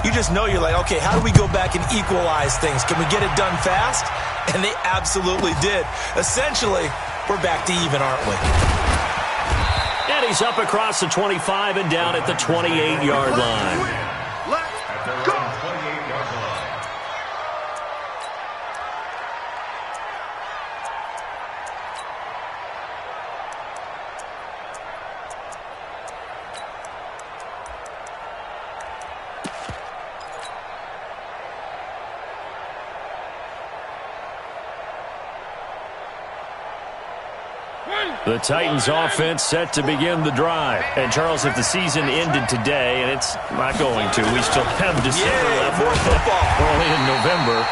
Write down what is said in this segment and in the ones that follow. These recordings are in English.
you just know you're like, okay, how do we go back and equalize things? Can we get it done fast? And they absolutely did. Essentially, we're back to even, aren't we? And he's up across the 25 and down at the 28-yard line. The Titans offense set to begin the drive. And, Charles, if the season ended today, and it's not going to, we still have December left. More football. We're only in November.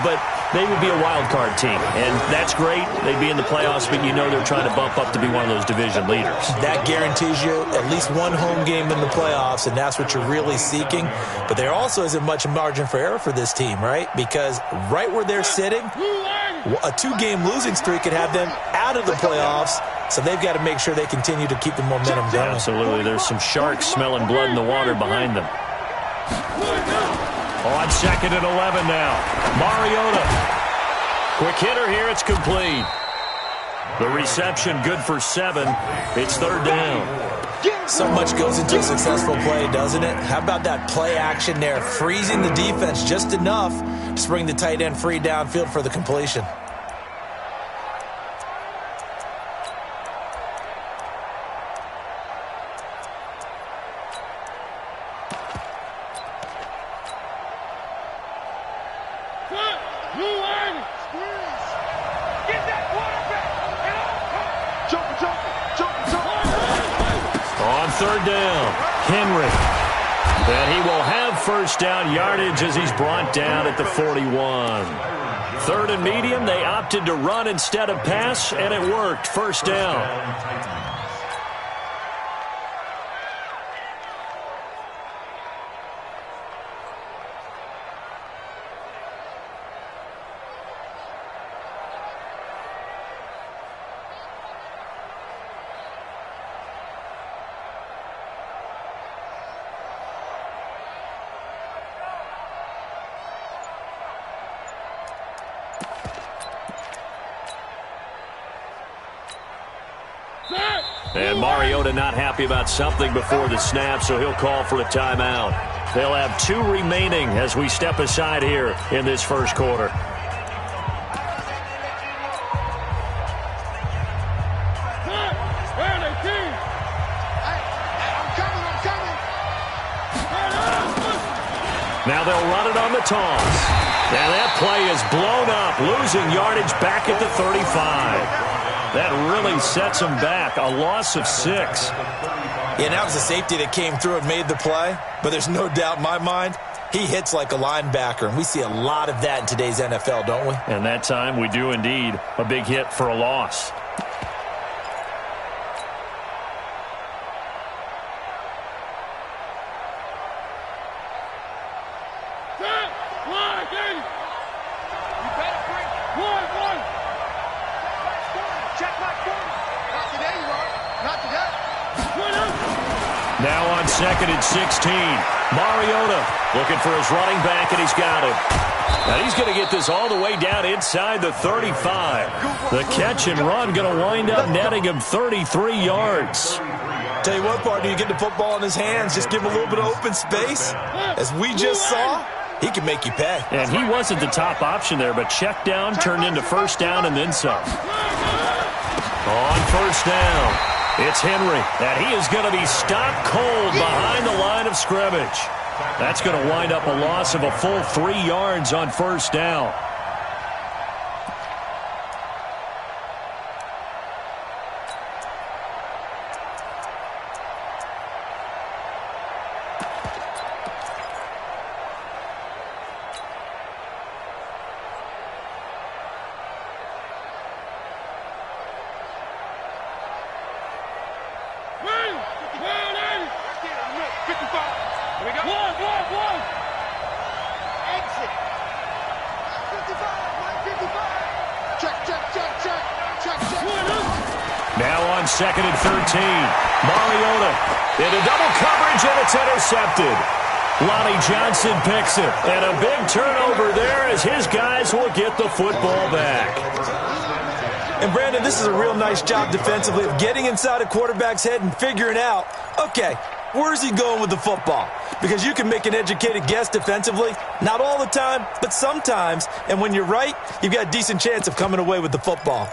But they would be a wild card team. And that's great. They'd be in the playoffs, but you know they're trying to bump up to be one of those division leaders. That guarantees you at least one home game in the playoffs, and that's what you're really seeking. But there also isn't much margin for error for this team, right? Because right where they're sitting, a two-game losing streak could have them out of the playoffs. So they've got to make sure they continue to keep the momentum going. Absolutely. There's some sharks smelling blood in the water behind them. On 2nd and 11 now. Mariota. Quick hitter here. It's complete. The reception good for 7. It's 3rd down. So much goes into a successful play, doesn't it? How about that play action there? Freezing the defense just enough to bring the tight end free downfield for the completion. On 3rd down, Henry. And he will have first down yardage as he's brought down at the 41. 3rd and medium, they opted to run instead of pass, and it worked. First down. And Mariota not happy about something before the snap, so he'll call for a timeout. They'll have 2 remaining as we step aside here in this first quarter. Now they'll run it on the toss. And that play is blown up, losing yardage back at the 35. That really sets him back. A loss of 6. Yeah, that was a safety that came through and made the play. But there's no doubt in my mind, he hits like a linebacker. And we see a lot of that in today's NFL, don't we? And that time we do indeed. A big hit for a loss. Now on 2nd and 16. Mariota looking for his running back, and he's got him. Now he's going to get this all the way down inside the 35. The catch and run going to wind up netting him 33 yards. Tell you what, partner, you get the football in his hands, just give him a little bit of open space. As we just saw, he can make you pay. And he wasn't the top option there, but check down turned into first down and then some. On first down. It's Henry, and he is going to be stopped cold behind the line of scrimmage. That's going to wind up a loss of a full 3 yards on first down. Now on 2nd and 13. Mariota into double coverage, and it's intercepted. Lonnie Johnson picks it. And a big turnover there as his guys will get the football back. And, Brandon, this is a real nice job defensively of getting inside a quarterback's head and figuring out, okay, where's he going with the football? Because you can make an educated guess defensively. Not all the time, but sometimes. And when you're right, you've got a decent chance of coming away with the football.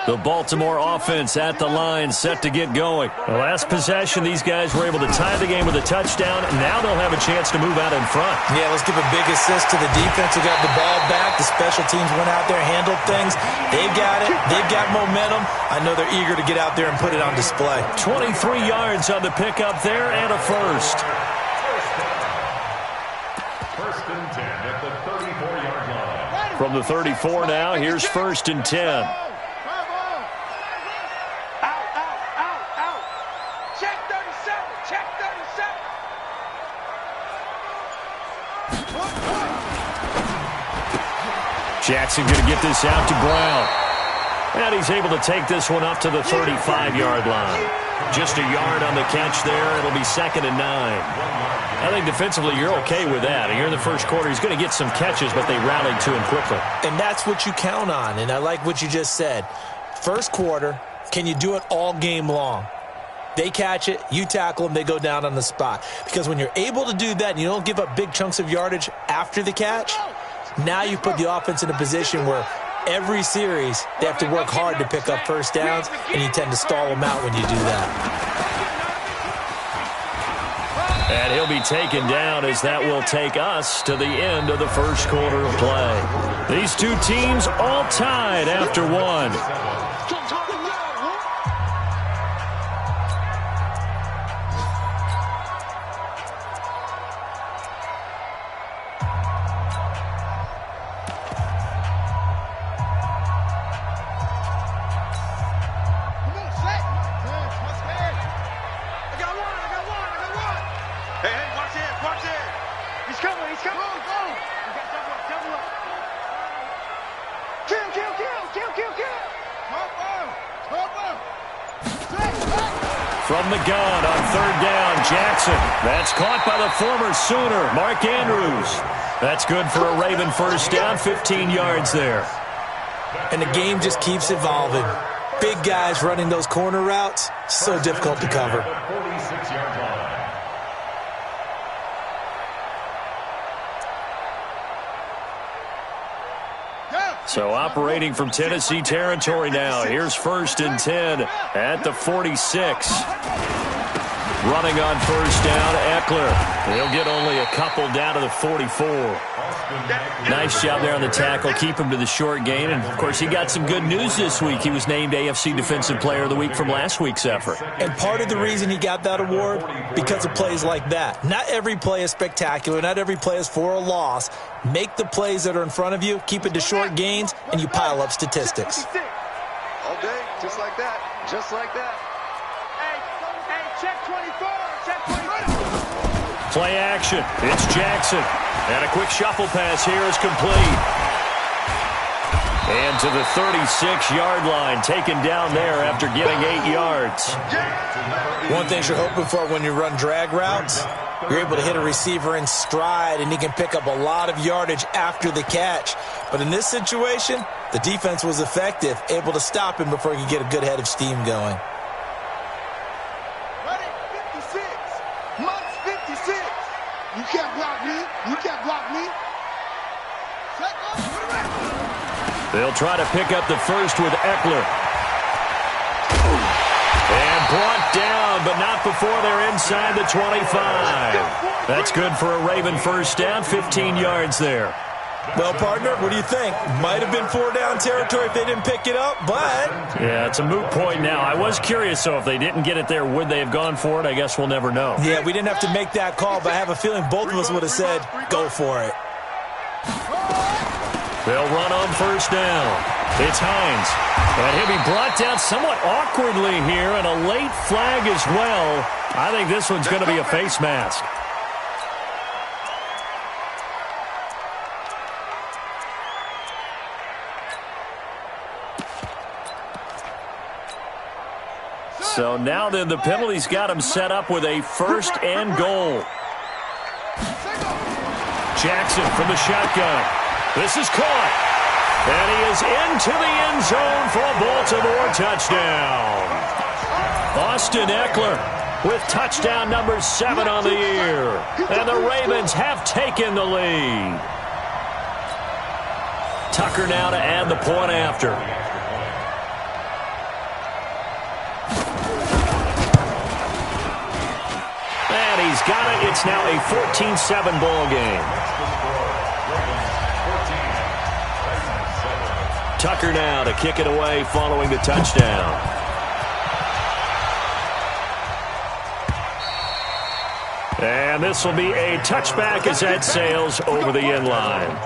The Baltimore offense at the line, set to get going. The last possession, these guys were able to tie the game with a touchdown, and now they'll have a chance to move out in front. Yeah, let's give a big assist to the defense who got the ball back. The special teams went out there, handled things. They've got it. They've got momentum. I know they're eager to get out there and put it on display. 23 yards on the pickup there and a first. First and 10 at the 34-yard line. From the 34 now, here's first and 10. Jackson going to get this out to Brown. And he's able to take this one up to the 35-yard line. Just a yard on the catch there. It'll be 2nd and 9. I think defensively you're okay with that. Here in the first quarter, he's going to get some catches, but they rallied to him quickly. And that's what you count on, and I like what you just said. First quarter, can you do it all game long? They catch it, you tackle them, they go down on the spot. Because when you're able to do that and you don't give up big chunks of yardage after the catch, now you put the offense in a position where every series they have to work hard to pick up first downs, and you tend to stall them out when you do that. And he'll be taken down as that will take us to the end of the first quarter of play. These two teams all tied after one. From the gun on third down, Jackson. That's caught by the former Sooner, Mark Andrews. That's good for a Raven first down, 15 yards there. And the game just keeps evolving. Big guys running those corner routes, so difficult to cover. So operating from Tennessee territory now. Here's first and 10 at the 46. Running on first down, Eckler. He'll get only a couple down to the 44. Nice job there on the tackle. Keep him to the short gain. And, of course, he got some good news this week. He was named AFC Defensive Player of the Week from last week's effort. And part of the reason he got that award, because of plays like that. Not every play is spectacular. Not every play is for a loss. Make the plays that are in front of you, keep it to short gains, and you pile up statistics. All day, just like that. Just like that. Hey, check 24. Check 24. Play action. It's Jackson. And a quick shuffle pass here is complete. And to the 36-yard line, taken down there after getting 8 yards. One thing you're hoping for when you run drag routes, you're able to hit a receiver in stride, and he can pick up a lot of yardage after the catch. But in this situation, the defense was effective, able to stop him before he could get a good head of steam going. Ready? 56. Months 56. You can't block me. You can't block me. They'll try to pick up the first with Eckler. And brought down, but not before they're inside the 25. That's good for a Raven first down, 15 yards there. Well, partner, what do you think? Might have been 4-down territory if they didn't pick it up, but... Yeah, it's a moot point now. I was curious, so if they didn't get it there, would they have gone for it? I guess we'll never know. Yeah, we didn't have to make that call, but I have a feeling both of us would have said, go for it. They'll run on first down. It's Hines. And he'll be brought down somewhat awkwardly here, and a late flag as well. I think this one's going to be a face mask. So now then the penalty's got him set up with a 1st and goal. Jackson from the shotgun. This is caught. And he is into the end zone for a Baltimore touchdown. Austin Eckler with touchdown number 7 on the year. And the Ravens have taken the lead. Tucker now to add the point after. And he's got it. It's now a 14-7 ball game. Tucker now to kick it away following the touchdown. And this will be a touchback as that sails over the end line.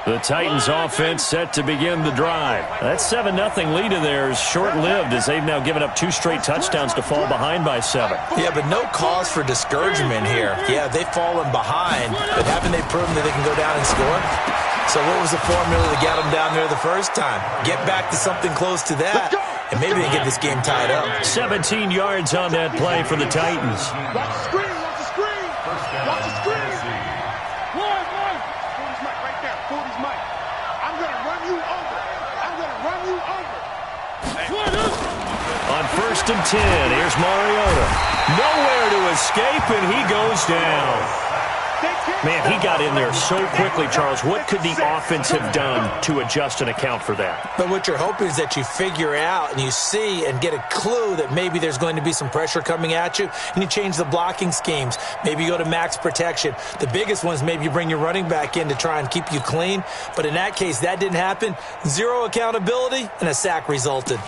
The Titans offense set to begin the drive. That 7-0 lead of theirs short-lived as they've now given up 2 straight touchdowns to fall behind by 7. Yeah, but no cause for discouragement here. Yeah, they've fallen behind, but haven't they proven that they can go down and score? So what was the formula to get them down there the first time? Get back to something close to that, and maybe they get this game tied up. 17 yards on that play for the Titans. Watch the screen, watch the screen. Watch the screen. I'm going to run you over. I'm going to run you over. On 1st and 10, here's Mariota. Nowhere to escape, and he goes down. Man, he got in there so quickly, Charles. What could the offense have done to adjust and account for that? But what you're hoping is that you figure out and you see and get a clue that maybe there's going to be some pressure coming at you, and you change the blocking schemes. Maybe you go to max protection. The biggest one is maybe you bring your running back in to try and keep you clean. But in that case, that didn't happen. 0 accountability, and a sack resulted.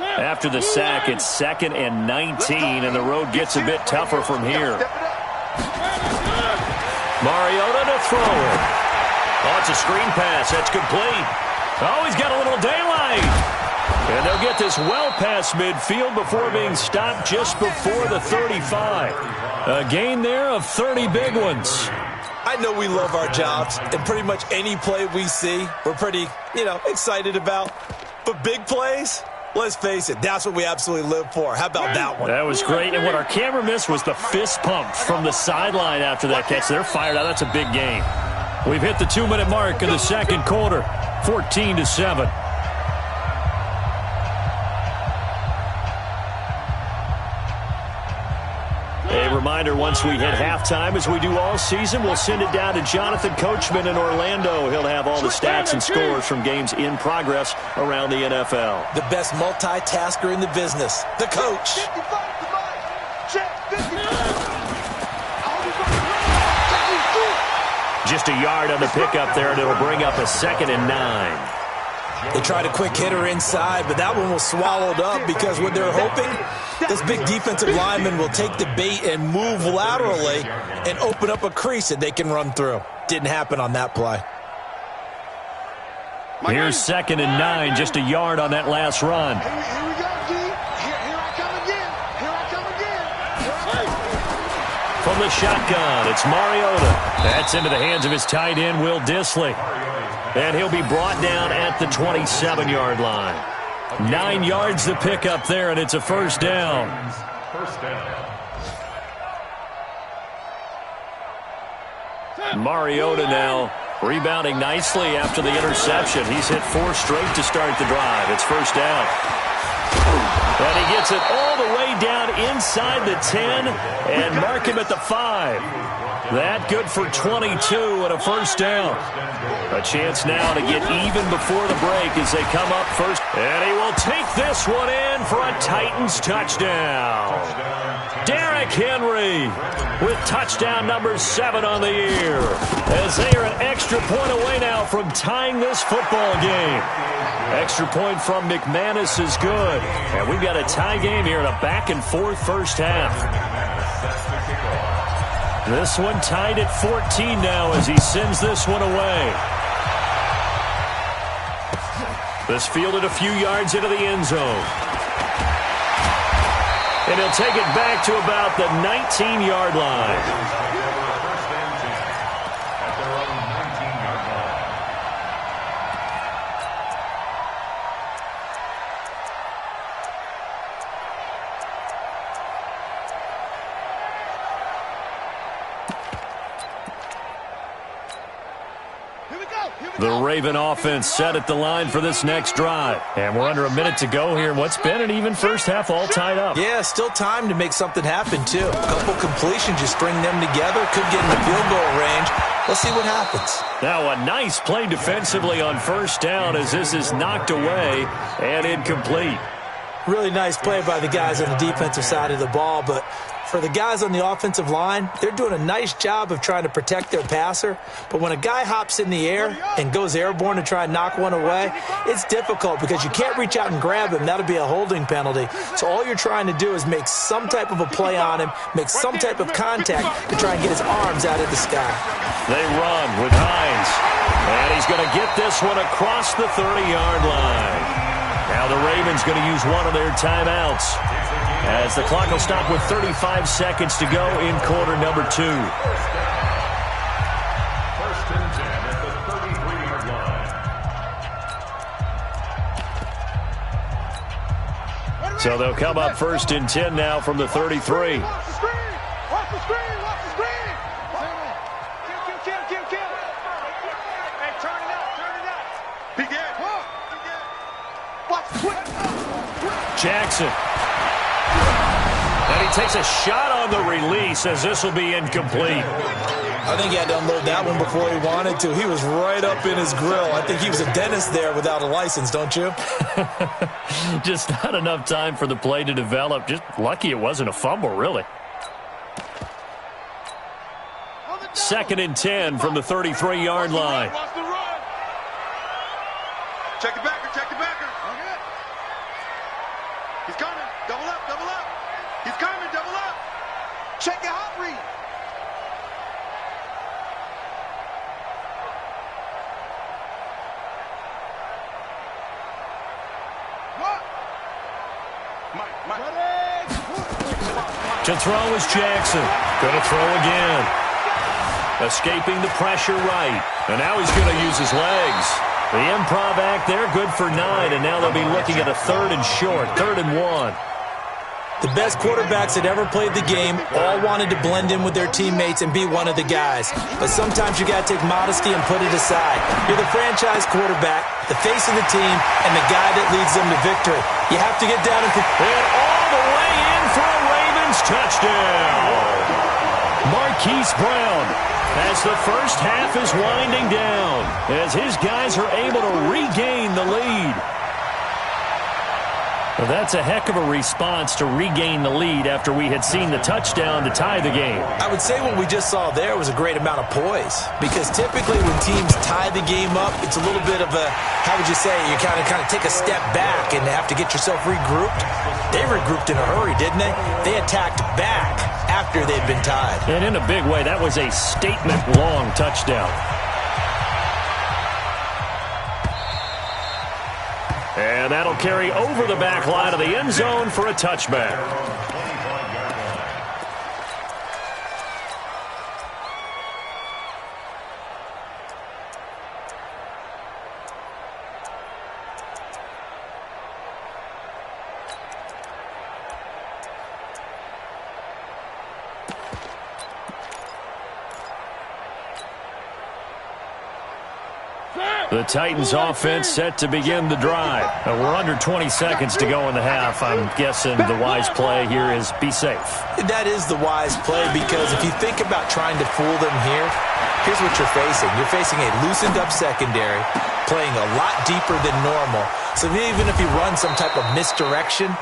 After the sack, it's 2nd and 19, and the road gets a bit tougher from here. Mariota to throw it. Oh, it's a screen pass. That's complete. Oh, he's got a little daylight. And they'll get this well past midfield before being stopped just before the 35. A gain there of 30 big ones. I know we love our jobs, and pretty much any play we see, we're pretty, excited about. But big plays, let's face it, that's what we absolutely live for. How about that one? That was great, and what our camera missed was the fist pump from the sideline after that catch. They're fired out. That's a big game. We've hit the 2-minute mark of the second quarter, 14-7. A reminder, once we hit halftime, as we do all season, we'll send it down to Jonathan Coachman in Orlando. He'll have all the stats and scores from games in progress around the NFL. The best multitasker in the business, the coach. Just a yard on the pickup there, and it'll bring up a 2nd and 9. They tried a quick hitter inside, but that one was swallowed up because what they're hoping, this big defensive lineman will take the bait and move laterally and open up a crease that they can run through. Didn't happen on that play. Here's 2nd and 9, just a yard on that last run. Here we go, D. Here I come again. Here I come again. From the shotgun, it's Mariota. That's into the hands of his tight end, Will Dissly. And he'll be brought down at the 27-yard line. 9 yards to pick up there, and it's a first down. Mariota now rebounding nicely after the interception. He's hit 4 straight to start the drive. It's first down. And he gets it all the way down inside the 10 and mark him at the 5. That good for 22 and a first down. A chance now to get even before the break as they come up first. And he will take this one in for a Titans touchdown. Derrick Henry with touchdown number 7 on the year, as they are an extra point away now from tying this football game. Extra point from McManus is good. And we've got a tie game here in a back-and-forth first half. This one tied at 14 now as he sends this one away. This fielded a few yards into the end zone. And he'll take it back to about the 19-yard line. The Raven offense set at the line for this next drive. And we're under a minute to go here. What's been an even first half all tied up. Yeah, still time to make something happen, too. A couple completions, just string them together. Could get in the field goal range. Let's see what happens. Now a nice play defensively on first down as this is knocked away and incomplete. Really nice play by the guys on the defensive side of the ball, but for the guys on the offensive line, they're doing a nice job of trying to protect their passer. But when a guy hops in the air and goes airborne to try and knock one away, it's difficult because you can't reach out and grab him. That'll be a holding penalty. So all you're trying to do is make some type of a play on him, make some type of contact to try and get his arms out of the sky. They run with Hines. And he's going to get this one across the 30-yard line. Now the Ravens going to use one of their timeouts as the clock will stop with 35 seconds to go in quarter number 2. First and 10 at the 33-yard line. So they'll come up first and 10 now from the 33. Watch the screen! Watch the screen! Watch the screen! Kill! Hey, turn it out! Begin! Watch the quick! Jackson. And he takes a shot on the release as this will be incomplete. I think he had to unload that one before he wanted to. He was right up in his grill. I think he was a dentist there without a license, don't you? Just not enough time for the play to develop. Just lucky it wasn't a fumble, really. 2nd and 10 from the 33-yard line. Check the backer! He's coming! Double up! He's coming! Double up! Check your hot read! To throw is Jackson. Going to throw again. Escaping the pressure right. And now he's going to use his legs. The improv act there, good for 9, and now they'll be looking at a 3rd and short, 3rd and 1. The best quarterbacks that ever played the game all wanted to blend in with their teammates and be one of the guys. But sometimes you got to take modesty and put it aside. You're the franchise quarterback, the face of the team, and the guy that leads them to victory. You have to get down and all the way in for a Ravens touchdown. Marquise Brown, as the first half is winding down, as his guys are able to regain the lead. Well, that's a heck of a response to regain the lead after we had seen the touchdown to tie the game. I would say what we just saw there was a great amount of poise, because typically when teams tie the game up, it's a little bit of a, how would you say, you kind of take a step back and have to get yourself regrouped. They regrouped in a hurry, didn't they? They attacked back after they'd been tied. And in a big way, that was a statement-long touchdown. And that'll carry over the back line of the end zone for a touchback. The Titans offense set to begin the drive. We're under 20 seconds to go in the half. I'm guessing the wise play here is be safe. That is the wise play, because if you think about trying to fool them here, here's what you're facing. You're facing a loosened up secondary, playing a lot deeper than normal. So even if you run some type of misdirection,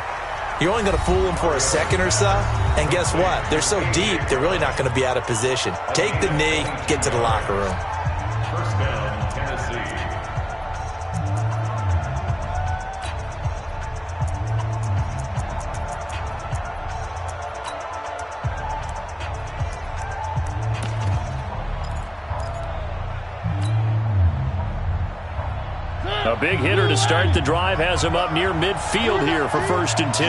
you're only going to fool them for a second or so. And guess what? They're so deep, they're really not going to be out of position. Take the knee, get to the locker room. First down, Tennessee. A A big hitter to start the drive has him up near midfield here for 1st and 10.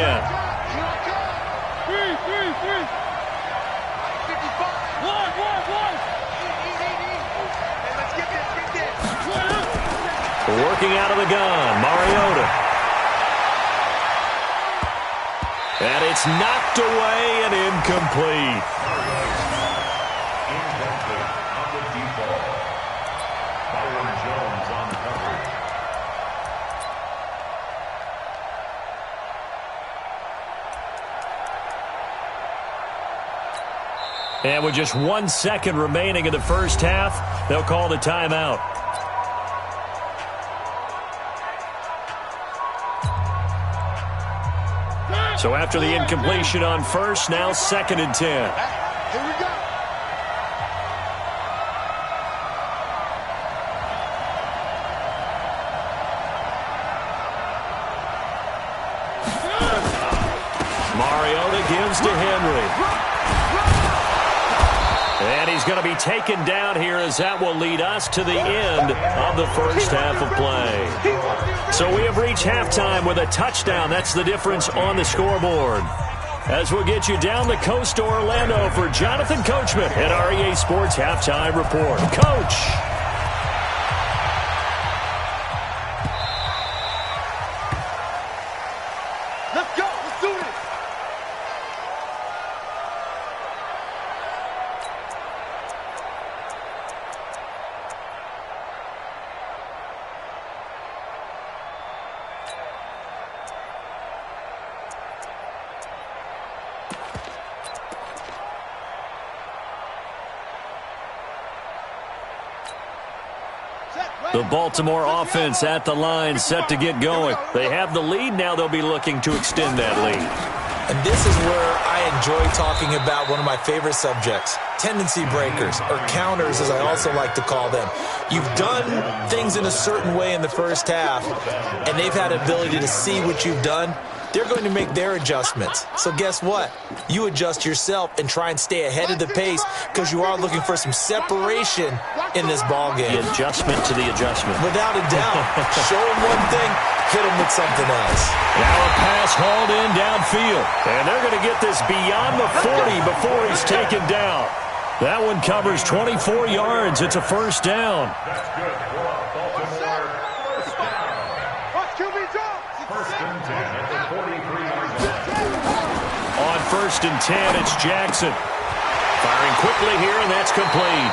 Working out of the gun, Mariota. And it's knocked away and incomplete. Incomplete on the deep ball. Byron Jones on coverage. And with just 1 second remaining in the first half, they'll call the timeout. So after the incompletion on first, now 2nd and 10. Here we go. Mariota gives to Henry. And he's going to be taken down here as that will lead us to the end of the first half of play. So we have reached halftime with a touchdown. That's the difference on the scoreboard. As we'll get you down the coast to Orlando for Jonathan Coachman at REA Sports Halftime Report. Coach. Let's go. Let's do this. The Baltimore offense at the line, set to get going. They have the lead. Now they'll be looking to extend that lead. And this is where I enjoy talking about one of my favorite subjects, tendency breakers, or counters as I also like to call them. You've done things in a certain way in the first half, and they've had ability to see what you've done. They're going to make their adjustments. So guess what? You adjust yourself and try and stay ahead of the pace because you are looking for some separation in this ball game. The adjustment to the adjustment. Without a doubt. Show them one thing, hit them with something else. Now a pass hauled in downfield. And they're going to get this beyond the 40 before he's taken down. That one covers 24 yards. It's a first down. That's good for Baltimore. First down. Watch QB drop. 1st and 10 at the 43-yard line. On 1st and 10, it's Jackson. Firing quickly here, and that's complete.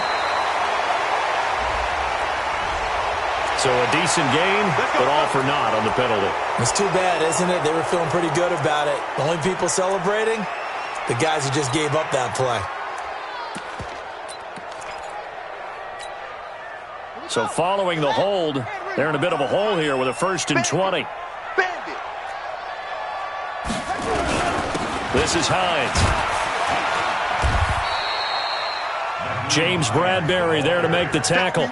So a decent gain, but all for naught on the penalty. It's too bad, isn't it? They were feeling pretty good about it. The only people celebrating, the guys who just gave up that play. So following the hold, they're in a bit of a hole here with a 1st and 20. Bandit. This is Hines. James Bradbury there to make the tackle.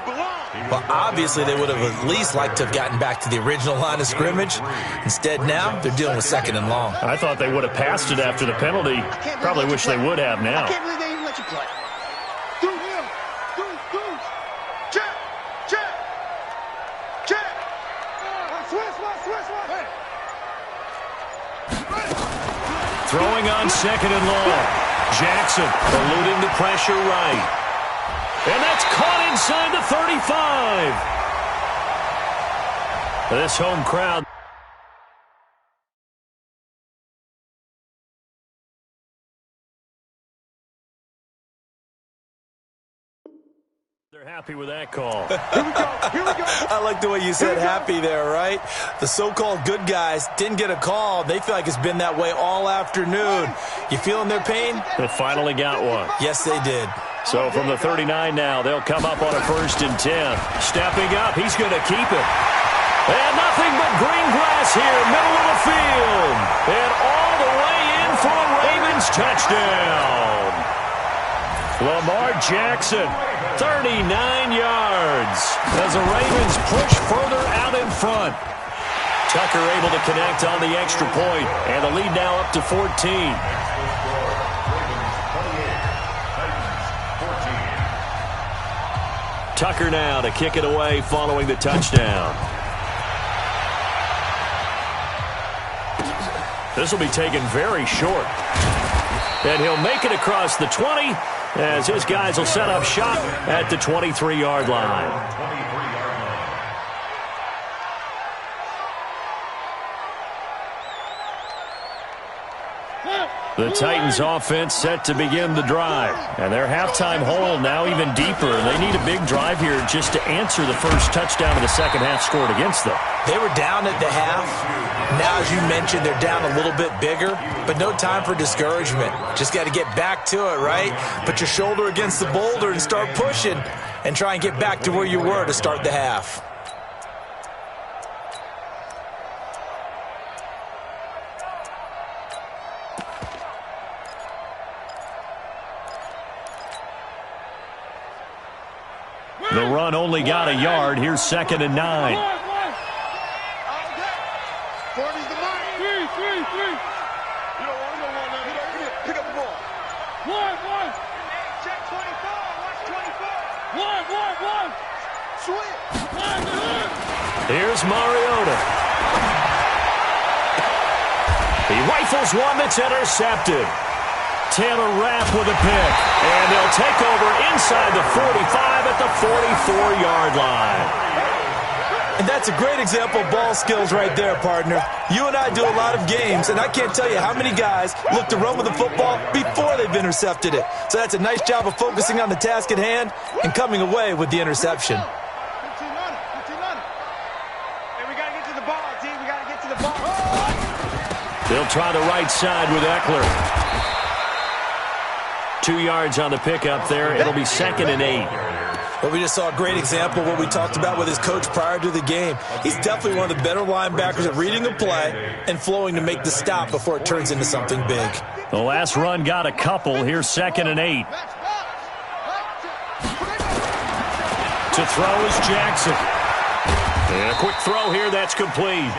Well, obviously, they would have at least liked to have gotten back to the original line of scrimmage. Instead, now, they're dealing with 2nd and long. I thought they would have passed it after the penalty. Probably wish they would have now. I can't believe they even let you play. Do him. Do. Check. Switch. Hey. Throwing on 2nd and long. Jackson eluding the pressure right. And that's caught inside the 35. This home crowd. They're happy with that call. Here we go. I like the way you said happy there, right? The so-called good guys didn't get a call. They feel like it's been that way all afternoon. You feeling their pain? They finally got one. Yes, they did. So from the 39 now, they'll come up on a 1st and 10. Stepping up, he's going to keep it. And nothing but green grass here, middle of the field. And all the way in for a Ravens touchdown. Lamar Jackson, 39 yards. As the Ravens push further out in front. Tucker able to connect on the extra point, and the lead now up to 14. Tucker now to kick it away following the touchdown. This will be taken very short. And he'll make it across the 20 as his guys will set up shop at the 23-yard line. The Titans offense set to begin the drive. And their halftime hole now even deeper. And they need a big drive here just to answer the first touchdown of the second half scored against them. They were down at the half. Now, as you mentioned, they're down a little bit bigger, but no time for discouragement. Just got to get back to it, right? Put your shoulder against the boulder and start pushing and try and get back to where you were to start the half. The run only got a yard. Here's 2nd and 9. 40's the mark. Three. You don't want to go one now. Pick up the ball. One. Check 24. Watch 24. One. Switch. Here's Mariota. He rifles one that's intercepted. Taylor Rapp with a pick. And they'll take over inside the 45 at the 44-yard line. And that's a great example of ball skills right there, partner. You and I do a lot of games, and I can't tell you how many guys look to run with the football before they've intercepted it. So that's a nice job of focusing on the task at hand and coming away with the interception. Hey, we got to get to the ball, team. We got to get to the ball. They'll try the right side with Eckler. 2 yards on the pickup there. It'll be 2nd and 8. Well, we just saw a great example of what we talked about with his coach prior to the game. He's definitely one of the better linebackers at reading a play and flowing to make the stop before it turns into something big. The last run got a couple. Here's 2nd and 8. To throw is Jackson. And a quick throw here. That's complete.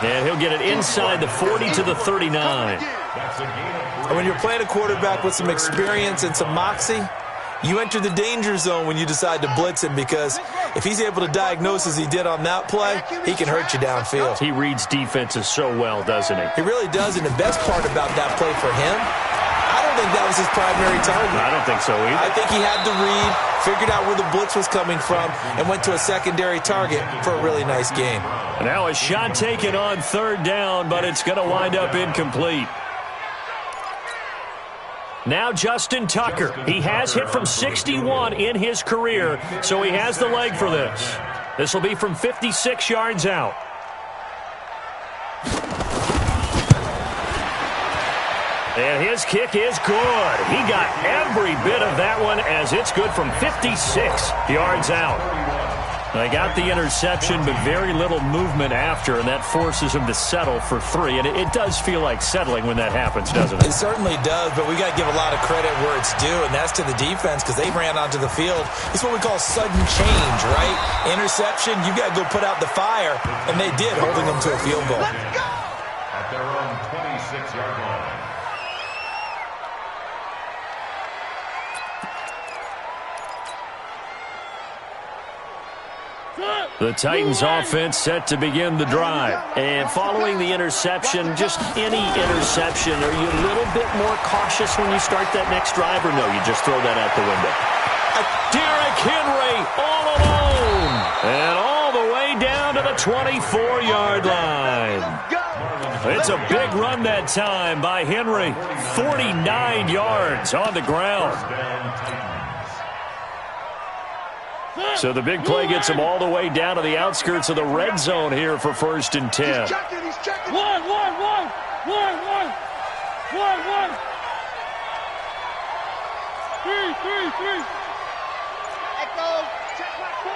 And he'll get it inside the 40 to the 39. And when you're playing a quarterback with some experience and some moxie, you enter the danger zone when you decide to blitz him, because if he's able to diagnose as he did on that play, he can hurt you downfield. He reads defenses so well, doesn't he? He really does, and the best part about that play for him, I don't think that was his primary target. I don't think so either. I think he had to read, figured out where the blitz was coming from, and went to a secondary target for a really nice game. Now a shot taken on 3rd down, but it's going to wind up incomplete. Now Justin Tucker. He has hit from 61 in his career, so he has the leg for this. This will be from 56 yards out. And his kick is good. He got every bit of that one, as it's good from 56 yards out. They got the interception, but very little movement after, and that forces him to settle for 3. And it does feel like settling when that happens, doesn't it? It certainly does, but we got to give a lot of credit where it's due, and that's to the defense, because they ran onto the field. It's what we call sudden change, right? Interception, you got to go put out the fire, and they did, holding them to a field goal. At their own 26-yard line. The Titans offense set to begin the drive. And following the interception, just any interception, are you a little bit more cautious when you start that next drive, or no, you just throw that out the window? Derrick Henry all alone. And all the way down to the 24-yard line. It's a big run that time by Henry. 49 yards on the ground. So the big play gets him all the way down to the outskirts of the red zone here for 1st and 10. He's checking. One. Three. Echo, check my 40.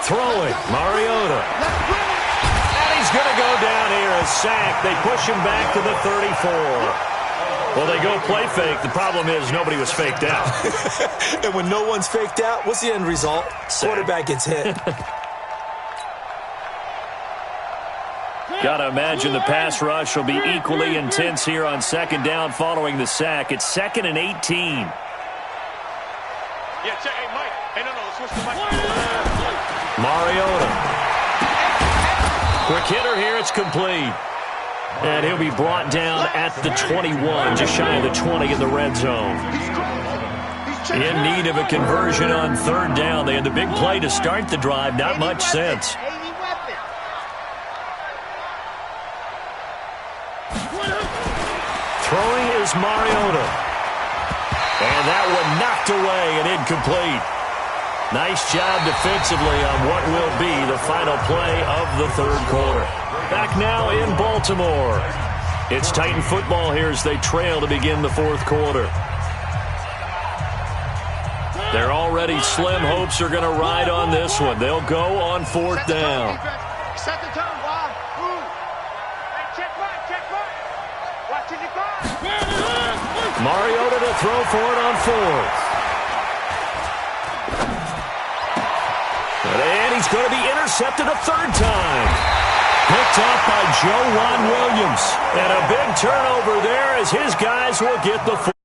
Throwing, Mariota. And he's going to go down here, a sack. They push him back to the 34. Well, they go play fake. The problem is nobody was faked out. And when no one's faked out, what's the end result? Quarterback gets hit. Got to imagine the pass rush will be equally intense here on 2nd down following the sack. It's 2nd and 18. Yeah, check. Hey, Mike. Hey, no, switch to Mike. Mariota. Quick hitter here. It's complete. And he'll be brought down at the 21, just shy of the 20 in the red zone. In need of a conversion on third down. They had the big play to start the drive. Not much sense. Throwing is Mariota. And that one knocked away and incomplete. Nice job defensively on what will be the final play of the third quarter. Back now in Baltimore. It's Titan football here as they trail to begin the fourth quarter. Their already slim hopes are going to ride on this one. They'll go on fourth down. Set the tone, Bob. Move. Hey, check back. Watching the clock. Mariota to throw for it on fourth. And he's going to be intercepted a third time. Picked off by Joe Williams. And a big turnover there as his guys will get the